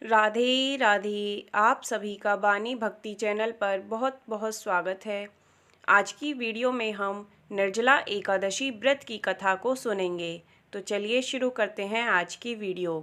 राधे राधे। आप सभी का बानी भक्ति चैनल पर बहुत बहुत स्वागत है। आज की वीडियो में हम निर्जला एकादशी व्रत की कथा को सुनेंगे। तो चलिए शुरू करते हैं आज की वीडियो।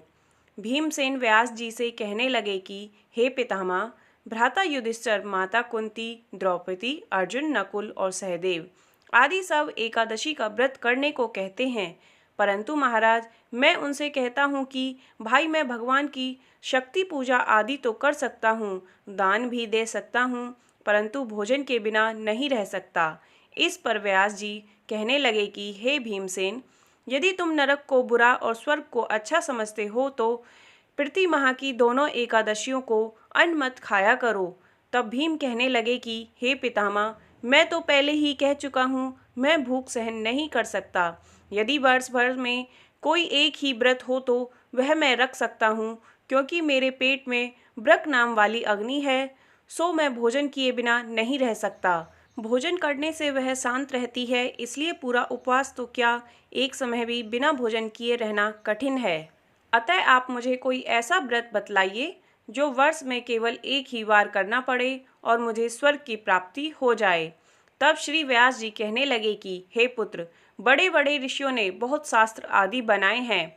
भीमसेन व्यास जी से कहने लगे कि हे पितामह, भ्राता युधिष्ठिर, माता कुंती, द्रौपदी, अर्जुन, नकुल और सहदेव आदि सब एकादशी का व्रत करने को कहते हैं, परंतु महाराज, मैं उनसे कहता हूँ कि भाई, मैं भगवान की शक्ति पूजा आदि तो कर सकता हूँ, दान भी दे सकता हूँ, परंतु भोजन के बिना नहीं रह सकता। इस पर व्यास जी कहने लगे कि हे भीमसेन, यदि तुम नरक को बुरा और स्वर्ग को अच्छा समझते हो तो प्रति माह की दोनों एकादशियों को अन्न मत खाया करो। तब भीम कहने लगे कि हे पितामह, मैं तो पहले ही कह चुका हूँ, मैं भूख सहन नहीं कर सकता। यदि वर्ष भर में कोई एक ही व्रत हो तो वह मैं रख सकता हूँ, क्योंकि मेरे पेट में ब्रक नाम वाली अग्नि है, सो मैं भोजन किए बिना नहीं रह सकता। भोजन करने से वह शांत रहती है, इसलिए पूरा उपवास तो क्या, एक समय भी बिना भोजन किए रहना कठिन है। अतः आप मुझे कोई ऐसा व्रत बतलाइए जो वर्ष में केवल एक ही बार करना पड़े और मुझे स्वर्ग की प्राप्ति हो जाए। तब श्री व्यास जी कहने लगे कि हे पुत्र, बड़े बड़े ऋषियों ने बहुत शास्त्र आदि बनाए हैं,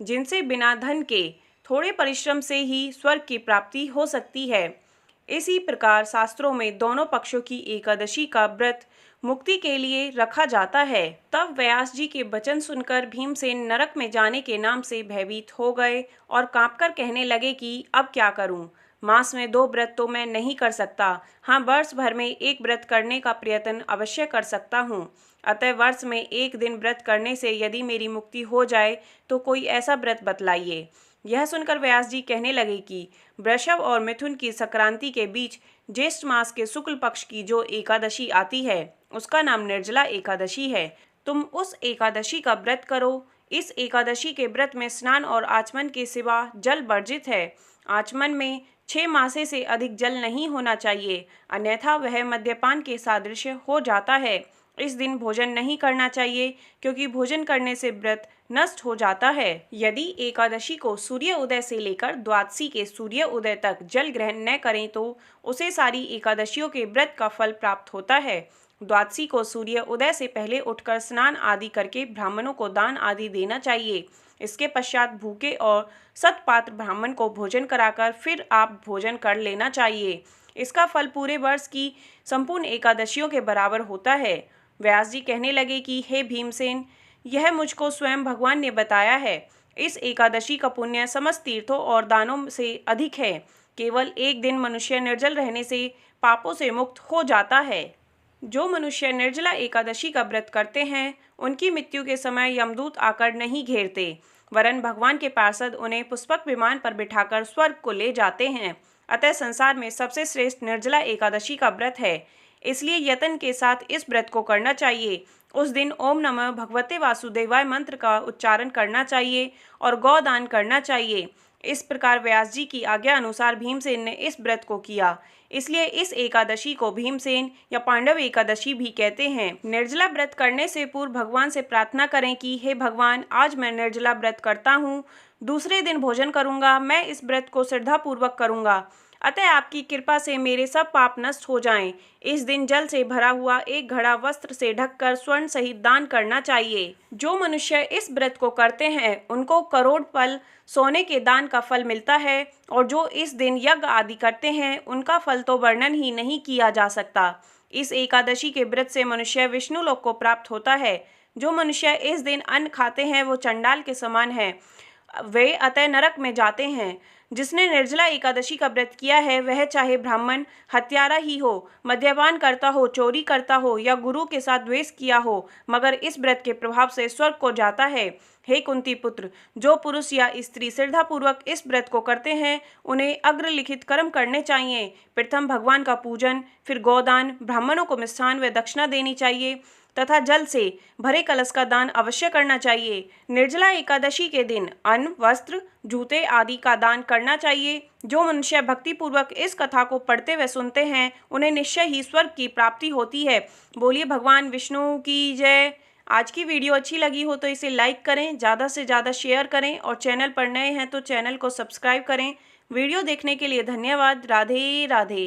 जिनसे बिना धन के थोड़े परिश्रम से ही स्वर्ग की प्राप्ति हो सकती है। इसी प्रकार शास्त्रों में दोनों पक्षों की एकादशी का व्रत मुक्ति के लिए रखा जाता है। तब व्यास जी के वचन सुनकर भीमसेन नरक में जाने के नाम से भयभीत हो गए और कांपकर कहने लगे कि अब क्या करूं? मास में 2 व्रत तो मैं नहीं कर सकता। हाँ, वर्ष भर में एक व्रत करने का प्रयत्न अवश्य कर सकता हूँ। अतः वर्ष में एक दिन व्रत करने से यदि मेरी मुक्ति हो जाए तो कोई ऐसा व्रत बतलाइए। यह सुनकर व्यास जी कहने लगे कि वृषभ और मिथुन की संक्रांति के बीच ज्येष्ठ मास के शुक्ल पक्ष की जो एकादशी आती है, उसका नाम निर्जला एकादशी है। तुम उस एकादशी का व्रत करो। इस एकादशी के व्रत में स्नान और आचमन के सिवा जल वर्जित है। आचमन में 6 मासे से अधिक जल नहीं होना चाहिए, अन्यथा वह मद्यपान के सादृश्य हो जाता है। इस दिन भोजन नहीं करना चाहिए, क्योंकि भोजन करने से व्रत नष्ट हो जाता है। यदि एकादशी को सूर्य उदय से लेकर द्वादशी के सूर्य उदय तक जल ग्रहण न करें तो उसे सारी एकादशियों के व्रत का फल प्राप्त होता है। द्वादशी को सूर्य उदय से पहले उठकर स्नान आदि करके ब्राह्मणों को दान आदि देना चाहिए। इसके पश्चात भूखे और सतपात्र ब्राह्मण को भोजन कराकर फिर आप भोजन कर लेना चाहिए। इसका फल पूरे वर्ष की संपूर्ण एकादशियों के बराबर होता है। व्यास जी कहने लगे कि हे भीमसेन, यह मुझको स्वयं भगवान ने बताया है। इस एकादशी का पुण्य समस्त तीर्थों और दानों से अधिक है। केवल एक दिन मनुष्य निर्जल रहने से पापों से मुक्त हो जाता है। जो मनुष्य निर्जला एकादशी का व्रत करते हैं, उनकी मृत्यु के समय यमदूत आकर नहीं घेरते, वरन भगवान के पार्षद उन्हें पुष्पक विमान पर बिठाकर स्वर्ग को ले जाते हैं। अतः संसार में सबसे श्रेष्ठ निर्जला एकादशी का व्रत है, इसलिए यत्न के साथ इस व्रत को करना चाहिए। उस दिन ओम नमः भगवते वासुदेवाय मंत्र का उच्चारण करना चाहिए और गौदान करना चाहिए। इस प्रकार व्यास जी की आज्ञा अनुसार भीमसेन ने इस व्रत को किया। इसलिए इस एकादशी को भीमसेन या पांडव एकादशी भी कहते हैं। निर्जला व्रत करने से पूर्व भगवान से प्रार्थना करें कि हे भगवान, आज मैं निर्जला व्रत करता हूँ, दूसरे दिन भोजन करूँगा, मैं इस व्रत को श्रद्धापूर्वक करूँगा। अतः आपकी कृपा से मेरे सब पाप नष्ट हो जाएं। इस दिन जल से भरा हुआ एक घड़ा वस्त्र से ढककर स्वर्ण सहित दान करना चाहिए। जो मनुष्य इस व्रत को करते हैं, उनको करोड़ पल सोने के दान का फल मिलता है, और जो इस दिन यज्ञ आदि करते हैं, उनका फल तो वर्णन ही नहीं किया जा सकता। इस एकादशी के व्रत से मनुष्य विष्णु लोक को प्राप्त होता है। जो मनुष्य इस दिन अन्न खाते हैं, वो चंडाल के समान है, वे अतः नरक में जाते हैं। जिसने निर्जला एकादशी का व्रत किया है, वह चाहे ब्राह्मण, हत्यारा ही हो, मद्यपान करता हो, चोरी करता हो या गुरु के साथ द्वेष किया हो, मगर इस व्रत के प्रभाव से स्वर्ग को जाता है। हे कुंती पुत्र, जो पुरुष या स्त्री श्रद्धापूर्वक इस व्रत को करते हैं, उन्हें अग्रलिखित कर्म करने चाहिए। प्रथम भगवान का पूजन, फिर गोदान, ब्राह्मणों को मिष्ठान व दक्षिणा देनी चाहिए तथा जल से भरे कलश का दान अवश्य करना चाहिए। निर्जला एकादशी के दिन अन्न, वस्त्र, जूते आदि का दान करना चाहिए। जो मनुष्य भक्तिपूर्वक इस कथा को पढ़ते व सुनते हैं, उन्हें निश्चय ही स्वर्ग की प्राप्ति होती है। बोलिए भगवान विष्णु की जय। आज की वीडियो अच्छी लगी हो तो इसे लाइक करें, ज़्यादा से ज़्यादा शेयर करें और चैनल पर नए हैं तो चैनल को सब्सक्राइब करें। वीडियो देखने के लिए धन्यवाद। राधे राधे।